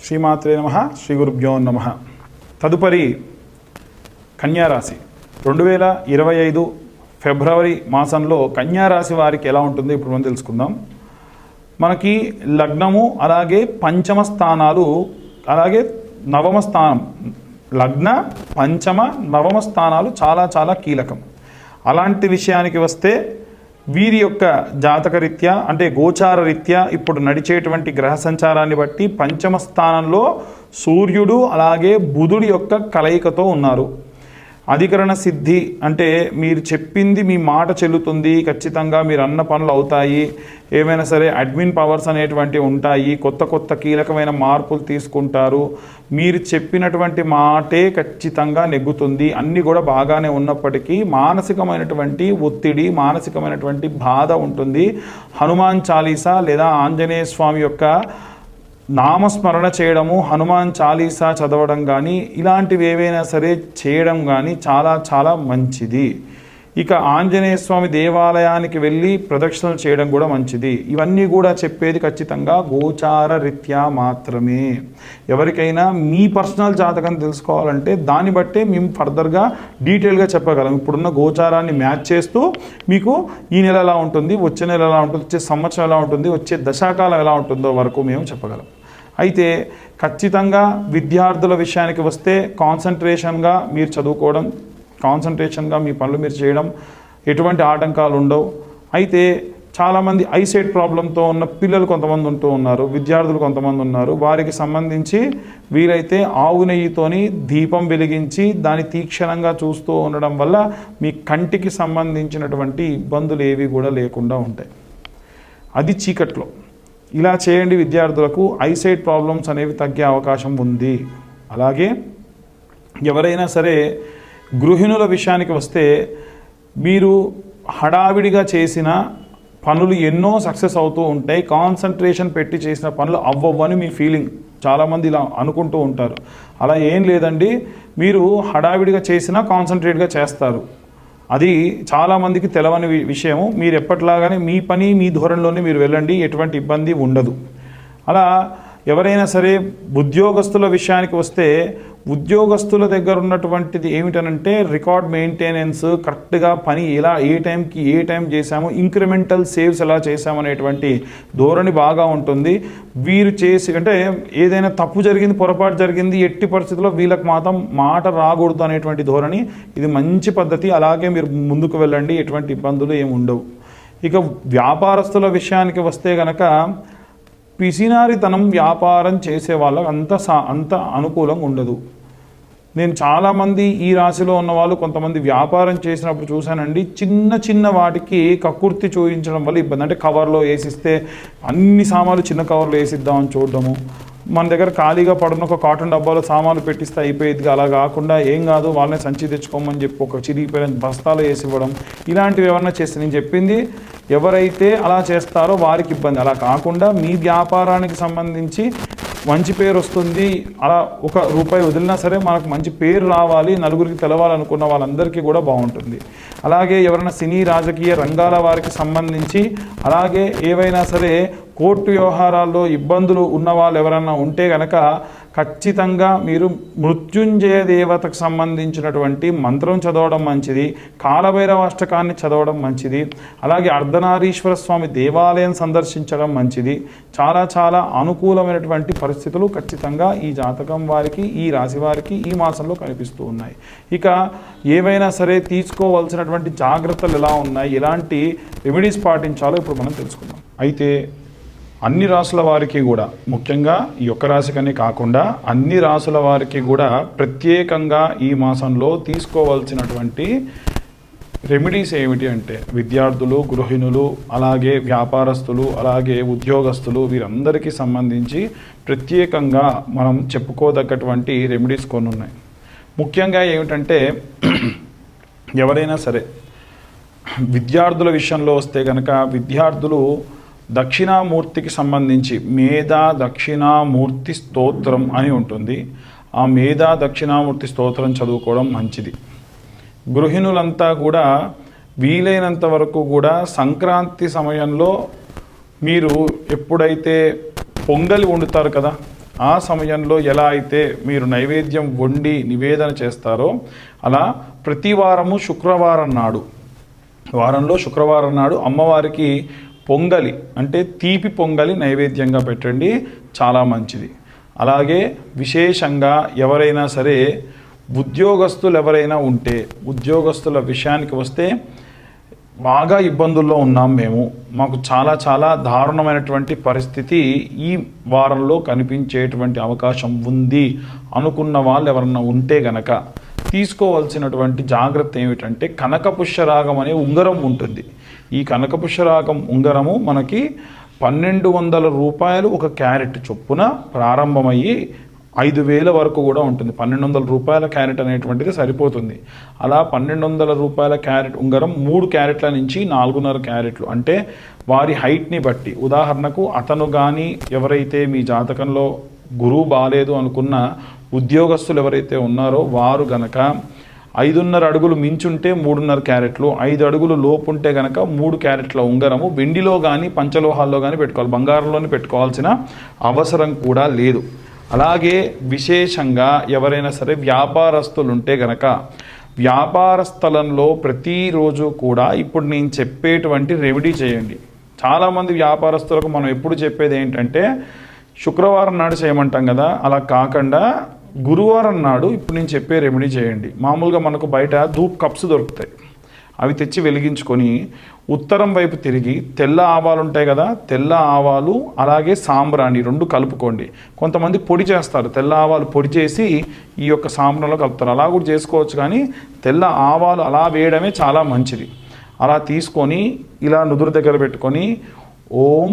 శ్రీమాత్రే నమః, శ్రీ గురుభ్యో నమః. తదుపరి కన్యారాశి 2025 ఫిబ్రవరి మాసంలో కన్యారాశి వారికి ఎలా ఉంటుందో ఇప్పుడు మనం తెలుసుకుందాం. మనకి లగ్నము, అలాగే పంచమ స్థానాలు, అలాగే నవమ స్థానం, లగ్న పంచమ నవమ స్థానాలు చాలా చాలా కీలకం. అలాంటి విషయానికి వస్తే వీరి యొక్క జాతక రీత్యా అంటే గోచార రీత్యా ఇప్పుడు నడిచేటువంటి గ్రహ సంచారాన్ని బట్టి పంచమ స్థానంలో సూర్యుడు అలాగే బుధుడి యొక్క కలయికతో ఉన్నారు. అధికరణ సిద్ధి అంటే మీరు చెప్పింది మీ మాట చెల్లుతుంది, ఖచ్చితంగా మీరు అన్న పనులు అవుతాయి, ఏమైనా సరే అడ్మిన్ పవర్స్ అనేటువంటివి ఉంటాయి, కొత్త కొత్త కీలకమైన మార్పులు తీసుకుంటారు, మీరు చెప్పినటువంటి మాటే ఖచ్చితంగా నెగ్గుతుంది, అన్నీ కూడా బాగానే ఉన్నప్పటికీ మానసికమైనటువంటి ఒత్తిడి, మానసికమైనటువంటి బాధ ఉంటుంది. హనుమాన్ చాలీసా లేదా ఆంజనేయ స్వామి యొక్క నామస్మరణ చేయడము, హనుమాన్ చాలీసా చదవడం కానీ ఇలాంటివి ఏవైనా సరే చేయడం కానీ చాలా చాలా మంచిది. ఇక ఆంజనేయ స్వామి దేవాలయానికి వెళ్ళి ప్రదక్షిణలు చేయడం కూడా మంచిది. ఇవన్నీ కూడా చెప్పేది ఖచ్చితంగా గోచార రీత్యా మాత్రమే. ఎవరికైనా మీ పర్సనల్ జాతకం తెలుసుకోవాలంటే దాన్ని బట్టే మేము ఫర్దర్గా డీటెయిల్గా చెప్పగలం. ఇప్పుడున్న గోచారాన్ని మ్యాచ్ చేస్తూ మీకు ఈ నెల ఎలా ఉంటుంది, వచ్చే నెల ఎలా ఉంటుంది, వచ్చే సంవత్సరం ఎలా ఉంటుంది, వచ్చే దశాకాలం ఎలా ఉంటుందో వరకు మేము చెప్పగలం. అయితే ఖచ్చితంగా విద్యార్థుల విషయానికి వస్తే కాన్సన్ట్రేషన్గా మీరు చదువుకోవడం, కాన్సన్ట్రేషన్గా మీ పనులు మీరు చేయడం, ఎటువంటి ఆటంకాలు ఉండవు. అయితే చాలామంది ఐసైట్ ప్రాబ్లంతో ఉన్న పిల్లలు కొంతమంది ఉంటూ ఉన్నారు, విద్యార్థులు కొంతమంది ఉన్నారు. వారికి సంబంధించి వీలైతే ఆవు నెయ్యితోని దీపం వెలిగించి దాన్ని తీక్షణంగా చూస్తూ ఉండడం వల్ల మీ కంటికి సంబంధించినటువంటి ఇబ్బందులు ఏవి కూడా లేకుండా ఉంటాయి. అది చీకట్లో ఇలా చేయండి. విద్యార్థులకు ఐసైట్ ప్రాబ్లమ్స్ అనేవి తగ్గే అవకాశం ఉంది. అలాగే ఎవరైనా సరే గృహిణుల విషయానికి వస్తే మీరు హడావిడిగా చేసిన పనులు ఎన్నో సక్సెస్ అవుతూ ఉంటాయి. కాన్సన్ట్రేషన్ పెట్టి చేసిన పనులు అవ్వవని మీ ఫీలింగ్. చాలామంది ఇలా అనుకుంటూ ఉంటారు. అలా ఏం లేదండి, మీరు హడావిడిగా చేసినా కాన్సన్ట్రేట్గా చేస్తారు. అది చాలామందికి తెలవని విషయము. మీరు ఎప్పటిలాగానే మీ పని మీ ధోరణిలోనే మీరు వెళ్ళండి, ఎటువంటి ఇబ్బంది ఉండదు. అలా ఎవరైనా సరే ఉద్యోగస్తుల విషయానికి వస్తే ఉద్యోగస్తుల దగ్గర ఉన్నటువంటిది ఏమిటనంటే రికార్డ్ మెయింటెనెన్స్, కరెక్ట్గా పని ఎలా ఏ టైంకి ఏ టైం చేశాము, ఇంక్రిమెంటల్ సేవ్స్ ఎలా చేశాము అనేటువంటి ధోరణి బాగా ఉంటుంది. వీరు చేసి అంటే ఏదైనా తప్పు జరిగింది, పొరపాటు జరిగింది, ఎట్టి పరిస్థితుల్లో వీళ్ళకి మాత్రం మాట రాకూడదు అనేటువంటి ధోరణి. ఇది మంచి పద్ధతి. అలాగే మీరు ముందుకు వెళ్ళండి, ఎటువంటి ఇబ్బందులు ఏమి ఉండవు. ఇక వ్యాపారస్తుల విషయానికి వస్తే గనక పిసినారితనం వ్యాపారం చేసే వాళ్ళకి అంత అనుకూలంగా ఉండదు. నేను చాలామంది ఈ రాశిలో ఉన్న వాళ్ళు కొంతమంది వ్యాపారం చేసినప్పుడు చూశానండి, చిన్న చిన్న వాటికి కక్కుర్తి చూపించడం వల్ల ఇబ్బంది. అంటే కవర్లో వేసిస్తే అన్ని సామాన్లు చిన్న కవర్లో వేసిద్దామని చూడడము, మన దగ్గర ఖాళీగా పడున్న ఒక కాటన్ డబ్బాలో సామాన్లు పెట్టిస్తే అయిపోయేది. అలా కాకుండా ఏం కాదు వాళ్ళని సంచి తెచ్చుకోమని చెప్పి ఒక చిరిగిపోయిన బస్తాలో వేసి ఇవ్వడం, ఇలాంటివి ఏమన్నా చేస్తే నేను చెప్పింది ఎవరైతే అలా చేస్తారో వారికి ఇబ్బంది. అలా కాకుండా మీ వ్యాపారానికి సంబంధించి మంచి పేరు వస్తుంది, అలా ఒక రూపాయి వదిలినా సరే మనకు మంచి పేరు రావాలి, నలుగురికి తెలవాలనుకున్న వాళ్ళందరికీ కూడా బాగుంటుంది. అలాగే ఎవరైనా సినీ రాజకీయ రంగాల వారికి సంబంధించి, అలాగే ఏవైనా సరే కోర్టు వ్యవహారాల్లో ఇబ్బందులు ఉన్న వాళ్ళు ఎవరైనా ఉంటే కనుక ఖచ్చితంగా మీరు మృత్యుంజయ దేవతకు సంబంధించినటువంటి మంత్రం చదవడం మంచిది, కాలభైరవాష్టకాన్ని చదవడం మంచిది, అలాగే అర్ధనారీశ్వర స్వామి దేవాలయం సందర్శించడం మంచిది. చాలా చాలా అనుకూలమైనటువంటి పరిస్థితులు ఖచ్చితంగా ఈ జాతకం వారికి, ఈ రాశి వారికి ఈ మాసంలో కనిపిస్తూ ఉన్నాయి. ఇక ఏవైనా సరే తీసుకోవాల్సినటువంటి జాగ్రత్తలు ఎలా ఉన్నాయి, ఎలాంటి రెమెడీస్ పాటించాలో ఇప్పుడు మనం తెలుసుకుందాం. అయితే అన్ని రాసుల వారికి కూడా, ముఖ్యంగా ఈ ఒక్క రాశికనే కాకుండా అన్ని రాసుల వారికి కూడా ప్రత్యేకంగా ఈ మాసంలో తీసుకోవాల్సినటువంటి రెమెడీస్ ఏమిటి అంటే విద్యార్థులు, గృహిణులు, అలాగే వ్యాపారస్తులు, అలాగే ఉద్యోగస్తులు వీరందరికీ సంబంధించి ప్రత్యేకంగా మనం చెప్పుకోదగ్గటువంటి రెమెడీస్ కొన్ని ఉన్నాయి. ముఖ్యంగా ఏమిటంటే ఎవరైనా సరే విద్యార్థుల విషయంలో వస్తే కనుక విద్యార్థులు దక్షిణామూర్తికి సంబంధించి మేధా దక్షిణామూర్తి స్తోత్రం అని ఉంటుంది. ఆ మేధా దక్షిణామూర్తి స్తోత్రం చదువుకోవడం మంచిది. గృహిణులంతా కూడా వీలైనంత వరకు కూడా సంక్రాంతి సమయంలో మీరు ఎప్పుడైతే పొంగలి వండుతారు కదా, ఆ సమయంలో ఎలా అయితే మీరు నైవేద్యం వండి నివేదన చేస్తారో అలా ప్రతి వారము శుక్రవారం నాడు, వారంలో శుక్రవారం నాడు అమ్మవారికి పొంగలి అంటే తీపి పొంగలి నైవేద్యంగా పెట్టండి, చాలా మంచిది. అలాగే విశేషంగా ఎవరైనా సరే ఉద్యోగస్తులు ఎవరైనా ఉంటే, ఉద్యోగస్తుల విషయానికి వస్తే బాగా ఇబ్బందుల్లో ఉన్నాం మేము, మాకు చాలా దారుణమైనటువంటి పరిస్థితి ఈ వారంలో కనిపించేటువంటి అవకాశం ఉంది అనుకున్న వాళ్ళు ఎవరన్నా ఉంటే గనక తీసుకోవాల్సినటువంటి జాగ్రత్త ఏమిటంటే కనకపుష్యరాగం అనే ఉంగరం ఉంటుంది. ఈ కనకపుష్యరాగం ఉంగరము మనకి 1200 రూపాయలు ఒక క్యారెట్ చొప్పున ప్రారంభమయ్యి 5000 వరకు కూడా ఉంటుంది. 1200 రూపాయల క్యారెట్ అనేటువంటిది సరిపోతుంది. అలా 1200 రూపాయల క్యారెట్ ఉంగరం 3 క్యారెట్ల నుంచి 4.5 క్యారెట్లు, అంటే వారి హైట్ని బట్టి. ఉదాహరణకు అతను కానీ ఎవరైతే మీ జాతకంలో గురువు బాలేదు అనుకున్న ఉద్యోగస్తులు ఎవరైతే ఉన్నారో వారు గనక 5.5 అడుగులు మించుంటే 3.5 క్యారెట్లు, 5 అడుగులు లోపు ఉంటే గనక 3 క్యారెట్ల ఉంగరము వెండిలో కానీ పంచలోహాల్లో కానీ పెట్టుకోవాలి, బంగారంలోనే పెట్టుకోవాల్సిన అవసరం కూడా లేదు. అలాగే విశేషంగా ఎవరైనా సరే వ్యాపారస్తులు ఉంటే గనక వ్యాపార స్థలంలో ప్రతిరోజు కూడా ఇప్పుడు నేను చెప్పేటువంటి రెమెడీ చేయండి. చాలామంది వ్యాపారస్తులకు మనం ఎప్పుడు చెప్పేది ఏంటంటే శుక్రవారం నాడు చేయమంటాం కదా, అలా కాకుండా గురువారం నాడు ఇప్పుడు నేను చెప్పే రెమెడీ చేయండి. మామూలుగా మనకు బయట ధూప్ కప్స్ దొరుకుతాయి, అవి తెచ్చి వెలిగించుకొని ఉత్తరం వైపు తిరిగి తెల్ల ఆవాలు ఉంటాయి కదా, తెల్ల ఆవాలు అలాగే సాంబ్రాణి 2 కలుపుకోండి. కొంతమంది పొడి చేస్తారు, తెల్ల ఆవాలు పొడి చేసి ఈ యొక్క సాంబ్రాణిలో కలుపుతారు, అలా కూడా చేసుకోవచ్చు. కానీ తెల్ల ఆవాలు అలా వేయడమే చాలా మంచిది. అలా తీసుకొని ఇలా నుదురు దగ్గర పెట్టుకొని ఓం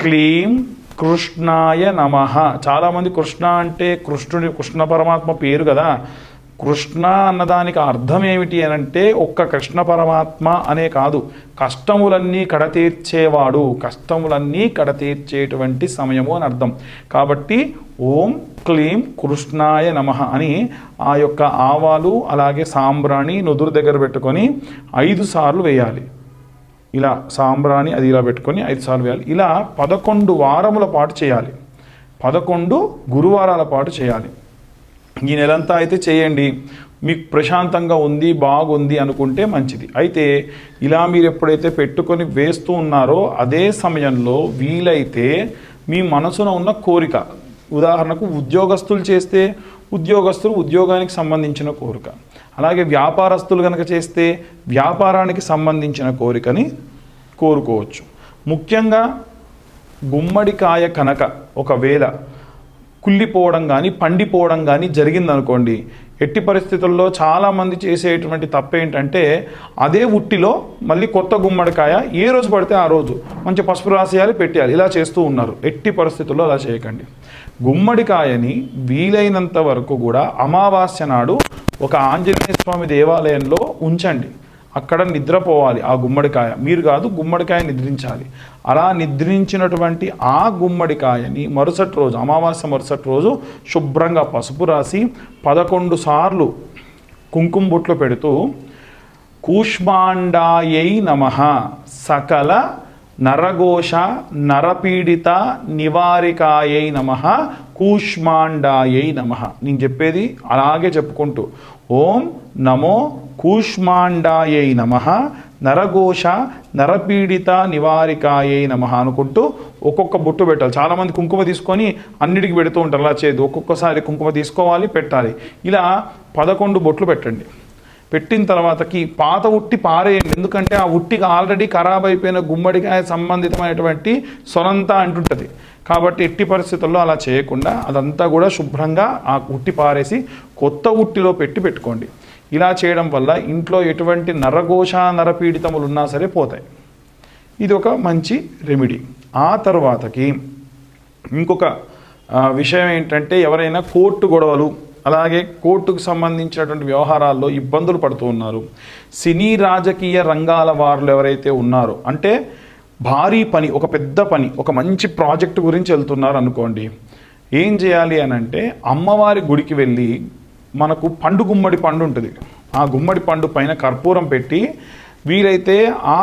క్లీం కృష్ణాయ నమః. చాలామంది కృష్ణ అంటే కృష్ణ పరమాత్మ పేరు కదా, కృష్ణ అన్నదానికి అర్థం ఏమిటి అని అంటే ఒక్క కృష్ణ పరమాత్మ అనే కాదు, కష్టములన్నీ కడతీర్చేవాడు, కష్టములన్నీ కడతీర్చేటువంటి సమయము అని అర్థం. కాబట్టి ఓం క్లీం కృష్ణాయ నమః అని ఆ యొక్క ఆవాలు అలాగే సాంబ్రాణి నుదురు దగ్గర పెట్టుకొని 5 సార్లు వేయాలి. ఇలా సాంబ్రాణి అది ఇలా పెట్టుకొని 5 సార్లు వేయాలి. ఇలా 11 వారముల పాటు చేయాలి, 11 గురువారాల పాటు చేయాలి. ఈ నెలంతా అయితే చేయండి, మీకు ప్రశాంతంగా ఉంది బాగుంది అనుకుంటే మంచిది. అయితే ఇలా మీరు ఎప్పుడైతే పెట్టుకొని వేస్తూ ఉన్నారో అదే సమయంలో వీలైతే మీ మనసున ఉన్న కోరిక, ఉదాహరణకు ఉద్యోగస్తులు చేస్తే ఉద్యోగానికి సంబంధించిన కోరిక, అలాగే వ్యాపారస్తులు కనుక చేస్తే వ్యాపారానికి సంబంధించిన కోరికని కోరుకోవచ్చు. ముఖ్యంగా గుమ్మడికాయ కనుక ఒకవేళ కుళ్ళిపోవడం కానీ పండిపోవడం కానీ జరిగిందనుకోండి, ఎట్టి పరిస్థితుల్లో చాలామంది చేసేటువంటి తప్పేంటంటే అదే ఉట్టిలో మళ్ళీ కొత్త గుమ్మడికాయ ఏ రోజు పడితే ఆ రోజు మంచి పసుపు రాసేయాలి పెట్టేయాలి, ఇలా చేస్తూ ఉన్నారు. ఎట్టి పరిస్థితుల్లో అలా చేయకండి. గుమ్మడికాయని వీలైనంత వరకు కూడా అమావాస్య నాడు ఒక ఆంజనేయ స్వామి దేవాలయంలో ఉంచండి, అక్కడ నిద్రపోవాలి ఆ గుమ్మడికాయ, మీరు కాదు గుమ్మడికాయ నిద్రించాలి. అలా నిద్రించినటువంటి ఆ గుమ్మడికాయని మరుసటి రోజు అమావాస్య మరుసటి రోజు శుభ్రంగా పసుపు రాసి 11 సార్లు కుంకుమ బొట్లు పెడుతూ కూష్మాండాయై నమః సకల నరఘోష నరపీడిత నివారికాయై నమః కూష్మాండాయై నమః. నేను చెప్పేది అలాగే చెప్పుకుంటూ ఓం నమో కూష్మాండాయై నమః నరఘోష నరపీడిత నివారికాయై నమః అనుకుంటూ ఒక్కొక్క బొట్టు పెట్టాలి. చాలామంది కుంకుమ తీసుకొని అన్నిటికి పెడుతూ ఉంటారు, అలా చేయదు. ఒక్కొక్కసారి కుంకుమ తీసుకోవాలి పెట్టాలి. ఇలా 11 బొట్లు పెట్టండి. పెట్టిన తర్వాతకి పాత ఉట్టి పారేయండి, ఎందుకంటే ఆ ఉట్టికి ఆల్రెడీ ఖరాబ్ అయిపోయిన గుమ్మడికాయ సంబంధితమైనటువంటి సొనంతా అంటుంటుంది. కాబట్టి ఎట్టి పరిస్థితుల్లో అలా చేయకుండా అదంతా కూడా శుభ్రంగా ఆ ఉట్టి పారేసి కొత్త ఉట్టిలో పెట్టుకోండి. ఇలా చేయడం వల్ల ఇంట్లో ఎటువంటి నరఘోష నరపీడితములు ఉన్నా సరే పోతాయి. ఇది ఒక మంచి రెమెడీ. ఆ తర్వాతకి ఇంకొక విషయం ఏంటంటే ఎవరైనా కోర్టు గొడవలు అలాగే కోర్టుకు సంబంధించినటువంటి వ్యవహారాల్లో ఇబ్బందులు పడుతూ ఉన్నారు, సినీ రాజకీయ రంగాల వారు ఎవరైతే ఉన్నారో, అంటే భారీ పని ఒక పెద్ద పని ఒక మంచి ప్రాజెక్టు గురించి వెళ్తున్నారు అనుకోండి, ఏం చేయాలి అని అంటే అమ్మవారి గుడికి వెళ్ళి మనకు గుమ్మడి పండు ఉంటుంది, ఆ గుమ్మడి పండు పైన కర్పూరం పెట్టి వీలైతే ఆ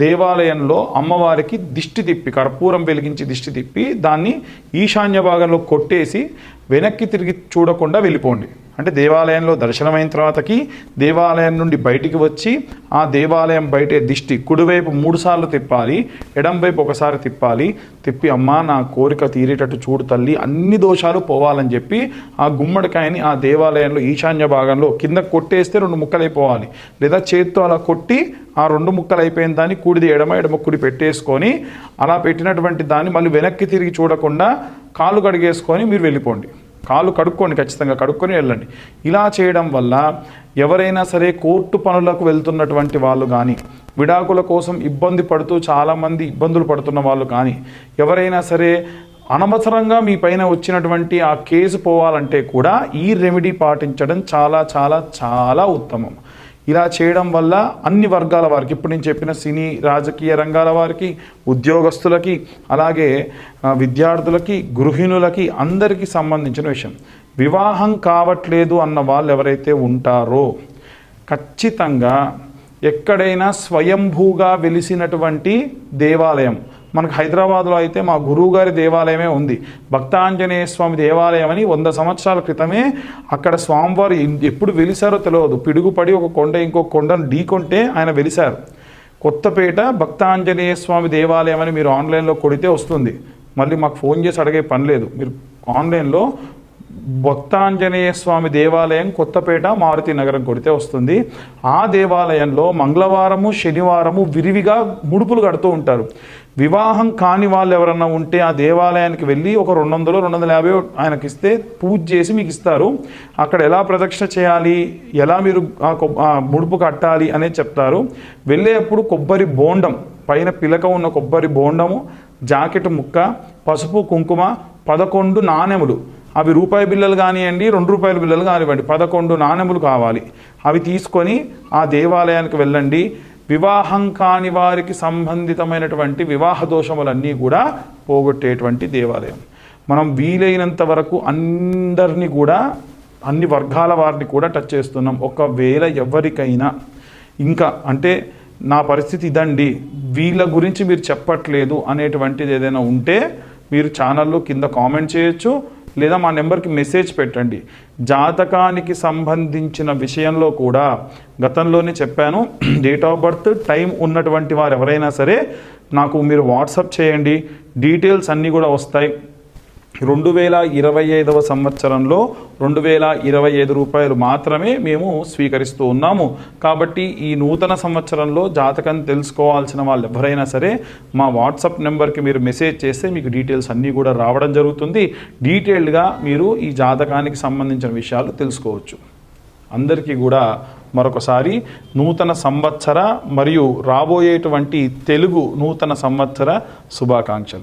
దేవాలయంలో అమ్మవారికి దిష్టి తిప్పి, కర్పూరం వెలిగించి దిష్టి తిప్పి దాన్ని ఈశాన్య భాగంలో కొట్టేసి వెనక్కి తిరిగి చూడకుండా వెళ్ళిపోండి. అంటే దేవాలయంలో దర్శనమైన తర్వాతకి దేవాలయం నుండి బయటికి వచ్చి ఆ దేవాలయం బయటే దిష్టి కుడివైపు 3 సార్లు తిప్పాలి, ఎడంవైపు ఒకసారి తిప్పాలి. తిప్పి అమ్మ నా కోరిక తీరేటట్టు చూడు తల్లి, అన్ని దోషాలు పోవాలని చెప్పి ఆ గుమ్మడికాయని ఆ దేవాలయంలో ఈశాన్య భాగంలో కింద కొట్టేస్తే 2 ముక్కలైపోవాలి. లేదా చేత్తో అలా కొట్టి ఆ 2 ముక్కలు అయిపోయిన దాన్ని కూడిది ఎడమ కుడి పెట్టేసుకొని అలా పెట్టినటువంటి దాన్ని మళ్ళీ వెనక్కి తిరిగి చూడకుండా కాళ్ళు కడిగేసుకొని మీరు వెళ్ళిపోండి. కాళ్ళు కడుక్కోండి, ఖచ్చితంగా కడుక్కొని వెళ్ళండి. ఇలా చేయడం వల్ల ఎవరైనా సరే కోర్టు పనులకు వెళ్తున్నటువంటి వాళ్ళు కానీ, విడాకుల కోసం ఇబ్బంది పడుతూ చాలామంది ఇబ్బందులు పడుతున్న వాళ్ళు కానీ, ఎవరైనా సరే అనవసరంగా మీ పైన వచ్చినటువంటి ఆ కేసు పోవాలంటే కూడా ఈ రెమెడీ పాటించడం చాలా చాలా చాలా ఉత్తమం. ఇలా చేయడం వల్ల అన్ని వర్గాల వారికి, ఇప్పుడు నేను చెప్పిన సినీ రాజకీయ రంగాల వారికి, ఉద్యోగస్తులకి, అలాగే విద్యార్థులకి, గృహిణులకి అందరికీ సంబంధించిన విషయం. వివాహం కావట్లేదు అన్న వాళ్ళు ఎవరైతే ఉంటారో ఖచ్చితంగా ఎక్కడైనా స్వయంభూగా వెలిసినటువంటి దేవాలయం, మనకు హైదరాబాద్లో అయితే మా గురువుగారి దేవాలయమే ఉంది. భక్తాంజనేయ స్వామి దేవాలయం అని 100 సంవత్సరాల క్రితమే అక్కడ స్వామివారు ఎప్పుడు వెలిసారో తెలియదు, పిడుగుపడి ఒక కొండ ఇంకో కొండను ఢీకొంటే ఆయన వెలిశారు. కొత్తపేట భక్తాంజనేయ స్వామి దేవాలయం అని మీరు ఆన్లైన్లో కొడితే వస్తుంది. మళ్ళీ మాకు ఫోన్ చేసి అడిగే పని లేదు, మీరు ఆన్లైన్లో భక్తాంజనేయ స్వామి దేవాలయం కొత్తపేట మారుతి నగరం కొడితే వస్తుంది. ఆ దేవాలయంలో మంగళవారము శనివారము విరివిగా ముడుపులు కడుతూ ఉంటారు. వివాహం కాని వాళ్ళు ఎవరన్నా ఉంటే ఆ దేవాలయానికి వెళ్ళి ఒక 200-250 ఆయనకి ఇస్తే పూజ చేసి మీకు ఇస్తారు. అక్కడ ఎలా ప్రదక్షిణ చేయాలి, ఎలా మీరు ఆ ముడుపు కట్టాలి అనేది చెప్తారు. వెళ్ళేప్పుడు కొబ్బరి బోండం, పైన పిలక ఉన్న కొబ్బరి బోండము, జాకెట్ ముక్క, పసుపు కుంకుమ, 11 నాణెములు, అవి రూపాయి బిళ్ళలు కానివ్వండి, 2 రూపాయల బిళ్ళలు కానివ్వండి, 11 నాణెములు కావాలి. అవి తీసుకొని ఆ దేవాలయానికి వెళ్ళండి. వివాహం కాని వారికి సంబంధితమైనటువంటి వివాహ దోషములన్నీ కూడా పోగొట్టేటువంటి దేవాలయం. మనం వీలైనంత వరకు అందరినీ కూడా, అన్ని వర్గాల వారిని కూడా టచ్ చేస్తున్నాం. ఒకవేళ ఎవరికైనా ఇంకా అంటే నా పరిస్థితి ఇదండి, వీళ్ళ గురించి మీరు చెప్పట్లేదు అనేటువంటిది ఏదైనా ఉంటే మీరు ఛానల్లో కింద కామెంట్ చేయొచ్చు, లేదా మా నెంబర్కి మెసేజ్ పెట్టండి. జాతకానికి సంబంధించిన విషయంలో కూడా గతంలోనే చెప్పాను, డేట్ ఆఫ్ బర్త్ టైం ఉన్నటువంటి వారు ఎవరైనా సరే నాకు మీరు వాట్సాప్ చేయండి, డీటెయిల్స్ అన్నీ కూడా వస్తాయి. 2025వ సంవత్సరంలో 2025 రూపాయలు మాత్రమే మేము స్వీకరిస్తూ ఉన్నాము. కాబట్టి ఈ నూతన సంవత్సరంలో జాతకం తెలుసుకోవాల్సిన వాళ్ళు ఎవరైనా సరే మా వాట్సాప్ నెంబర్కి మీరు మెసేజ్ చేస్తే మీకు డీటెయిల్స్ అన్నీ కూడా రావడం జరుగుతుంది. డీటెయిల్డ్గా మీరు ఈ జాతకానికి సంబంధించిన విషయాలు తెలుసుకోవచ్చు. అందరికీ కూడా మరొకసారి నూతన సంవత్సర మరియు రాబోయేటువంటి తెలుగు నూతన సంవత్సర శుభాకాంక్షలు.